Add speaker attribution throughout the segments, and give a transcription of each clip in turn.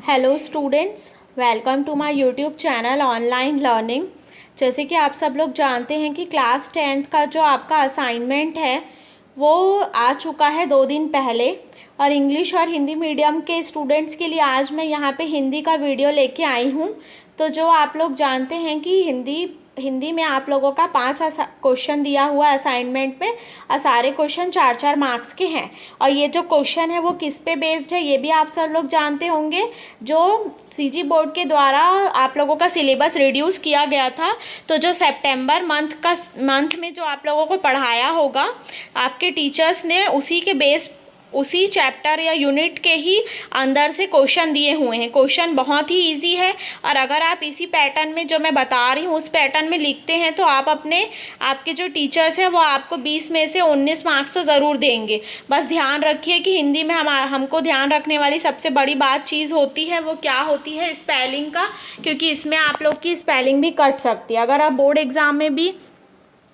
Speaker 1: Hello students, welcome to my YouTube channel online learning. जैसे कि आप सब लोग जानते हैं कि क्लास 10th का जो आपका असाइनमेंट है वो आ चुका है 2 दिन पहले। और इंग्लिश और हिंदी मीडियम के स्टूडेंट्स के लिए आज मैं यहाँ पे हिंदी का वीडियो लेके आई हूँ। तो जो आप लोग जानते हैं कि हिंदी में आप लोगों का 5 क्वेश्चन दिया हुआ है असाइनमेंट में, और सारे क्वेश्चन 4-4 मार्क्स के हैं। और ये जो क्वेश्चन है वो किस पे बेस्ड है ये भी आप सब लोग जानते होंगे। जो सीजी बोर्ड के द्वारा आप लोगों का सिलेबस रिड्यूस किया गया था, तो जो सितंबर मंथ में जो आप लोगों को पढ़ाया होगा आपके टीचर्स ने, उसी चैप्टर या यूनिट के ही अंदर से क्वेश्चन दिए हुए हैं। क्वेश्चन बहुत ही इजी है, और अगर आप इसी पैटर्न में जो मैं बता रही हूँ उस पैटर्न में लिखते हैं तो आपके जो टीचर्स हैं वो आपको 20 में से 19 मार्क्स तो ज़रूर देंगे। बस ध्यान रखिए कि हिंदी में हमको ध्यान रखने वाली सबसे बड़ी चीज़ होती है वो क्या होती है, स्पेलिंग का, क्योंकि इसमें आप लोग की स्पेलिंग भी कट सकती है। अगर आप बोर्ड एग्ज़ाम में भी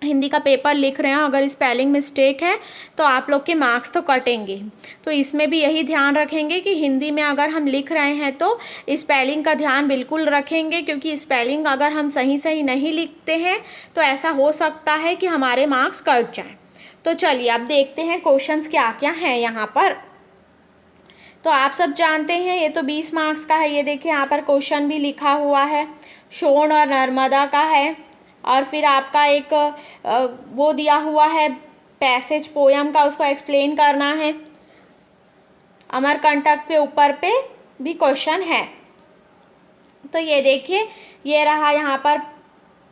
Speaker 1: हिंदी का पेपर लिख रहे हैं, अगर स्पेलिंग मिस्टेक है तो आप लोग के मार्क्स तो कटेंगे। तो इसमें भी यही ध्यान रखेंगे कि हिंदी में अगर हम लिख रहे हैं तो स्पेलिंग का ध्यान बिल्कुल रखेंगे, क्योंकि स्पेलिंग अगर हम सही नहीं लिखते हैं तो ऐसा हो सकता है कि हमारे मार्क्स कट जाएं। तो चलिए अब देखते हैं क्वेश्चंस क्या क्या हैं यहाँ पर। तो आप सब जानते हैं ये तो 20 मार्क्स का है। ये देखिए यहाँ पर क्वेश्चन भी लिखा हुआ है, सोन और नर्मदा का है। और फिर आपका एक वो दिया हुआ है पैसेज पोयम का, उसको एक्सप्लेन करना है। अमरकंटक पे ऊपर पे भी क्वेश्चन है। तो ये देखिए, ये रहा यहाँ पर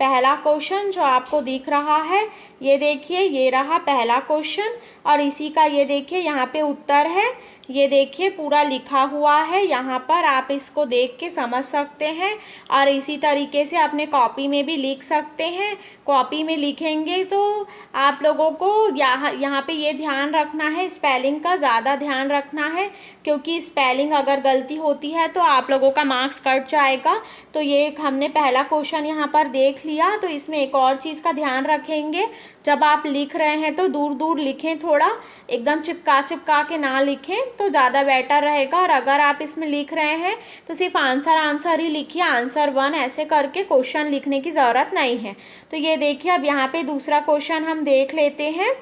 Speaker 1: पहला क्वेश्चन जो आपको दिख रहा है। ये देखिए, ये रहा पहला क्वेश्चन, और इसी का ये देखिए यहाँ पे उत्तर है। ये देखिए पूरा लिखा हुआ है यहाँ पर, आप इसको देख के समझ सकते हैं। और इसी तरीके से अपने कॉपी में भी लिख सकते हैं। कॉपी में लिखेंगे तो आप लोगों को यहाँ पे ये ध्यान रखना है, स्पेलिंग का ज़्यादा ध्यान रखना है, क्योंकि स्पेलिंग अगर गलती होती है तो आप लोगों का मार्क्स कट जाएगा। तो ये हमने पहला क्वेश्चन यहाँ पर देख लिया। तो इसमें एक और चीज़ का ध्यान रखेंगे, जब आप लिख रहे हैं तो दूर दूर लिखें, थोड़ा एकदम चिपका के ना लिखें तो ज़्यादा बेटर रहेगा। और अगर आप इसमें लिख रहे हैं तो सिर्फ आंसर ही लिखिए, आंसर 1 ऐसे करके क्वेश्चन लिखने की ज़रूरत नहीं है। तो ये देखिए अब यहाँ पे दूसरा क्वेश्चन हम देख लेते हैं।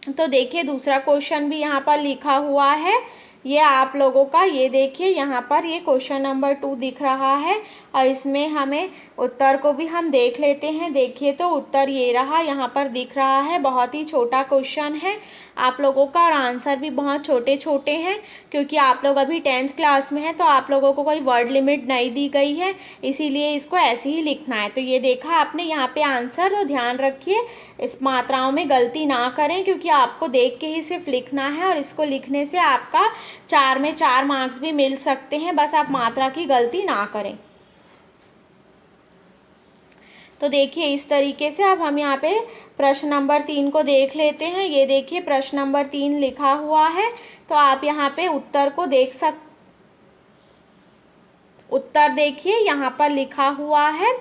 Speaker 1: तो देखिए दूसरा क्वेश्चन भी यहाँ पर लिखा हुआ है, ये आप लोगों का, ये देखिए यहाँ पर ये क्वेश्चन नंबर 2 दिख रहा है। और इसमें हमें उत्तर को भी हम देख लेते हैं। देखिए तो उत्तर ये रहा, यहाँ पर दिख रहा है। बहुत ही छोटा क्वेश्चन है आप लोगों का, और आंसर भी बहुत छोटे हैं, क्योंकि आप लोग अभी 10th क्लास में हैं तो आप लोगों को कोई वर्ड लिमिट नहीं दी गई है, इसीलिए इसको ऐसे ही लिखना है। तो ये देखा आपने यहाँ पे आंसर, तो ध्यान रखिए इस मात्राओं में गलती ना करें, क्योंकि आपको देख के ही सिर्फ लिखना है, और इसको लिखने से आपका 4 में 4 मार्क्स भी मिल सकते हैं। बस आप मात्रा की गलती ना करें। तो देखिए इस तरीके से अब हम यहाँ पे प्रश्न नंबर 3 को देख लेते हैं। ये देखिए प्रश्न नंबर 3 लिखा हुआ है, तो आप यहाँ पे उत्तर को उत्तर देखिए यहाँ पर लिखा हुआ है।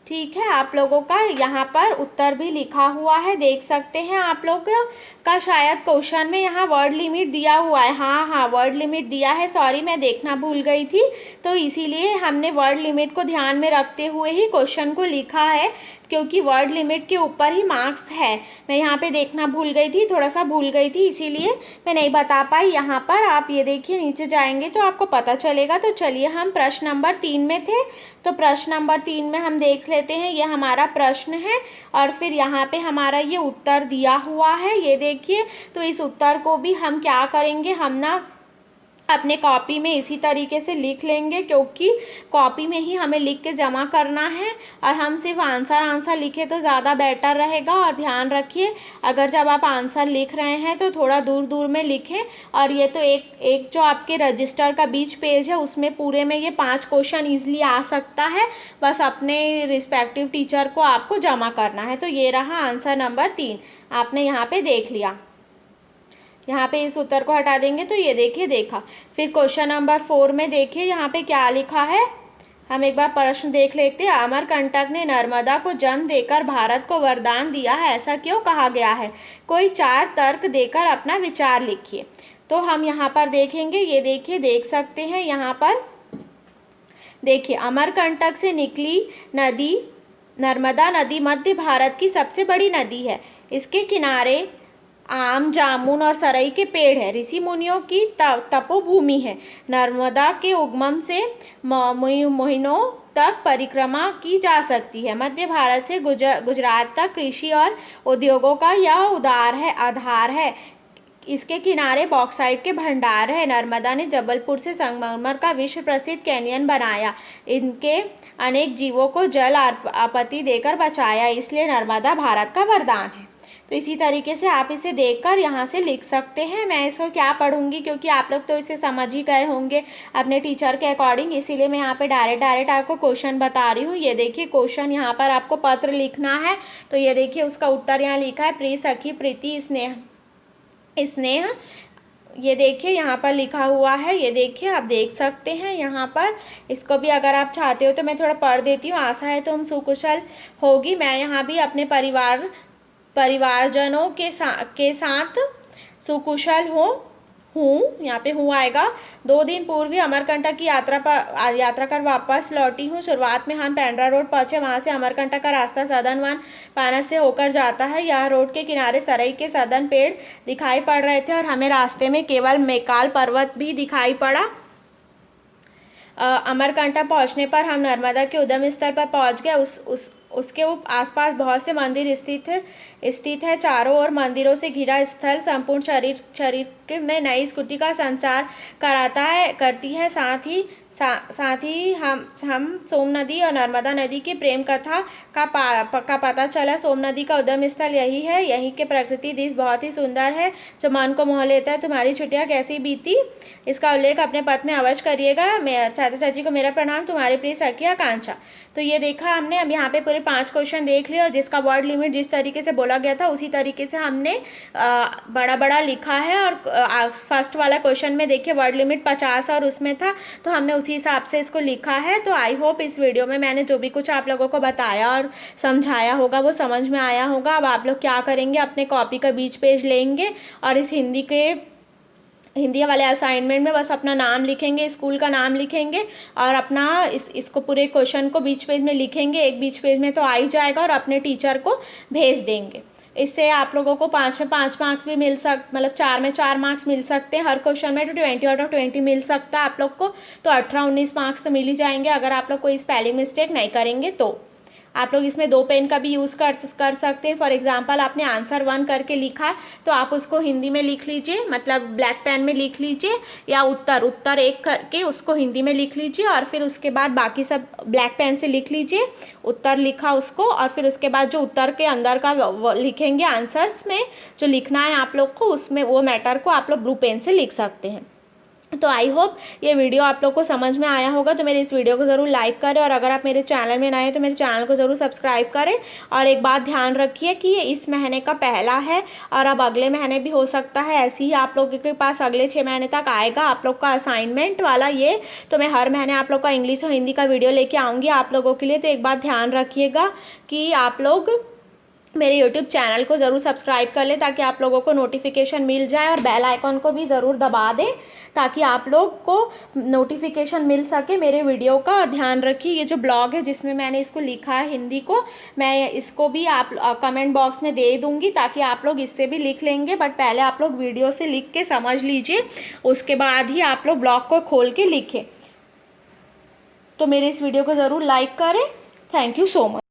Speaker 1: ठीक है, आप लोगों का यहाँ पर उत्तर भी लिखा हुआ है, देख सकते हैं आप लोग का। शायद क्वेश्चन में यहाँ वर्ड लिमिट दिया हुआ है। हाँ वर्ड लिमिट दिया है, सॉरी मैं देखना भूल गई थी। तो इसीलिए हमने वर्ड लिमिट को ध्यान में रखते हुए ही क्वेश्चन को लिखा है, क्योंकि वर्ड लिमिट के ऊपर ही मार्क्स है। मैं यहाँ पे देखना भूल गई थी, थोड़ा सा भूल गई थी, इसीलिए मैं नहीं बता पाई। यहाँ पर आप ये देखिए नीचे जाएंगे तो आपको पता चलेगा। तो चलिए हम प्रश्न नंबर 3 में थे, तो प्रश्न नंबर 3 में हम देख लेते हैं। ये हमारा प्रश्न है, और फिर यहाँ पे हमारा ये उत्तर दिया हुआ है, ये देखिए। तो इस उत्तर को भी हम क्या करेंगे, हम ना अपने कॉपी में इसी तरीके से लिख लेंगे, क्योंकि कॉपी में ही हमें लिख के जमा करना है, और हम सिर्फ आंसर लिखें तो ज़्यादा बेटर रहेगा। और ध्यान रखिए अगर जब आप आंसर लिख रहे हैं तो थोड़ा दूर में लिखें। और ये तो एक जो आपके रजिस्टर का बीच पेज है उसमें पूरे में ये 5 क्वेश्चन ईजिली आ सकता है, बस अपने रिस्पेक्टिव टीचर को आपको जमा करना है। तो ये रहा आंसर नंबर 3, आपने यहाँ पे देख लिया। यहाँ पे इस उत्तर को हटा देंगे तो ये देखिए देखा। फिर क्वेश्चन नंबर 4 में देखिए यहाँ पे क्या लिखा है, हम एक बार प्रश्न देख लेते हैं। अमरकंटक ने नर्मदा को जन्म देकर भारत को वरदान दिया है, ऐसा क्यों कहा गया है? कोई 4 तर्क देकर अपना विचार लिखिए। तो हम यहाँ पर देखेंगे, ये देखिए, देख सकते हैं यहाँ पर, देखिए अमरकंटक से निकली नदी नर्मदा नदी मध्य भारत की सबसे बड़ी नदी है। इसके किनारे आम, जामुन और सरई के पेड़ है। ऋषि मुनियों की तपोभूमि है। नर्मदा के उद्गम से महीनों तक परिक्रमा की जा सकती है। मध्य भारत से गुजरात तक कृषि और उद्योगों का यह आधार है। इसके किनारे बॉक्साइट के भंडार है। नर्मदा ने जबलपुर से संगमरमर का विश्व प्रसिद्ध कैनियन बनाया। इनके अनेक जीवों को जल आपत्ति देकर बचाया, इसलिए नर्मदा भारत का वरदान है। तो इसी तरीके से आप इसे देखकर यहाँ से लिख सकते हैं। मैं इसको क्या पढ़ूंगी, क्योंकि आप लोग तो इसे समझ ही गए होंगे अपने टीचर के अकॉर्डिंग, इसीलिए मैं यहाँ पे डायरेक्ट आपको क्वेश्चन बता रही हूँ। ये देखिए क्वेश्चन, यहाँ पर आपको पत्र लिखना है। तो ये देखिए उसका उत्तर यहाँ लिखा है, प्रिय सखी प्रीति स्नेह। ये देखिए यहाँ पर लिखा हुआ है, ये देखिए आप देख सकते हैं यहाँ पर। इसको भी अगर आप चाहते हो तो मैं थोड़ा पढ़ देती हूँ। आशा है तुम सुकुशल होगी। मैं यहाँ भी अपने परिवारजनों के साथ सुकुशल हूँ। यहाँ पे हूँ आएगा। 2 दिन पूर्व अमरकंटक की यात्रा कर वापस लौटी हूँ। शुरुआत में हम पेंड्रा रोड पहुँचे। वहाँ से अमरकंटक का रास्ता सदन वन पानस से होकर जाता है। यह रोड के किनारे सरई के सदन पेड़ दिखाई पड़ रहे थे और हमें रास्ते में केवल मैकाल पर्वत भी दिखाई पड़ा। अमरकंटक पहुँचने पर हम नर्मदा के उद्गम स्थल पर पहुँच गए। उसके आसपास बहुत से मंदिर स्थित है। चारों ओर मंदिरों से घिरा स्थल संपूर्ण शरीर में नई स्फूर्ति का संचार करती है। साथ ही हम सोम नदी और नर्मदा नदी की प्रेम कथा का पता चला। सोम नदी का उद्गम स्थल यही है। यहीं के प्रकृति दृश्य बहुत ही सुंदर है, जो मन को मोह लेता है। तुम्हारी छुट्टियां कैसी बीती, इसका उल्लेख अपने पत्र में अवश्य करिएगा। चाचा चाची को मेरा प्रणाम। तुम्हारी प्रिय सखी आकांक्षा। तो ये देखा हमने। अब यहाँ पे पूरे 5 क्वेश्चन देख लिए और जिसका वर्ड लिमिट जिस तरीके से बोला गया था उसी तरीके से हमने बड़ा लिखा है। और फर्स्ट वाला क्वेश्चन में देखिए वर्ड लिमिट 50 और उसमें था, तो हमने उसी हिसाब से इसको लिखा है। तो आई होप इस वीडियो में मैंने जो भी कुछ आप लोगों को बताया और समझाया होगा वो समझ में आया होगा। अब आप लोग क्या करेंगे, अपने कॉपी का बीच पेज लेंगे और इस हिंदी वाले असाइनमेंट में बस अपना नाम लिखेंगे, स्कूल का नाम लिखेंगे और अपना इसको पूरे क्वेश्चन को बीच पेज में लिखेंगे। एक बीच पेज में तो आ ही जाएगा और अपने टीचर को भेज देंगे। इससे आप लोगों को 5 में 5 मार्क्स भी मतलब 4 में 4 मार्क्स मिल सकते हैं। हर क्वेश्चन में तो 20 आउट ऑफ 20 मिल सकता है आप लोग को। तो 18-19 मार्क्स तो मिल ही जाएंगे अगर आप लोग कोई स्पेलिंग मिस्टेक नहीं करेंगे। तो आप लोग इसमें 2 पेन का भी यूज़ कर सकते हैं। फॉर एग्जांपल आपने आंसर 1 करके लिखा है तो आप उसको हिंदी में लिख लीजिए, मतलब ब्लैक पेन में लिख लीजिए, या उत्तर 1 करके उसको हिंदी में लिख लीजिए और फिर उसके बाद बाकी सब ब्लैक पेन से लिख लीजिए। उत्तर लिखा उसको और फिर उसके बाद जो उत्तर के अंदर का लिखेंगे आंसर्स में जो लिखना है आप लोग को, उसमें वो मैटर को आप लोग ब्लू पेन से लिख सकते हैं। तो आई होप ये वीडियो आप लोग को समझ में आया होगा। तो मेरे इस वीडियो को ज़रूर लाइक करें और अगर आप मेरे चैनल में नए हैं तो मेरे चैनल को ज़रूर सब्सक्राइब करें। और एक बात ध्यान रखिए कि ये इस महीने का पहला है और अब अगले महीने भी हो सकता है ऐसे ही आप लोगों के पास अगले 6 महीने तक आएगा आप लोग का असाइनमेंट वाला ये। तो मैं हर महीने आप लोग का इंग्लिश और हिंदी का वीडियो लेके आऊँगी आप लोगों के लिए। तो एक बात ध्यान रखिएगा कि आप लोग मेरे YouTube चैनल को ज़रूर सब्सक्राइब कर लें ताकि आप लोगों को नोटिफिकेशन मिल जाए और बेल आइकॉन को भी ज़रूर दबा दें ताकि आप लोग को नोटिफिकेशन मिल सके मेरे वीडियो का। और ध्यान रखिए ये जो ब्लॉग है जिसमें मैंने इसको लिखा है हिंदी को, मैं इसको भी आप कमेंट बॉक्स में दे दूँगी ताकि आप लोग इससे भी लिख लेंगे। बट पहले आप लोग वीडियो से लिख के समझ लीजिए, उसके बाद ही आप लोग ब्लॉग को खोल के लिखें। तो मेरे इस वीडियो को ज़रूर लाइक करें। Thank you so much.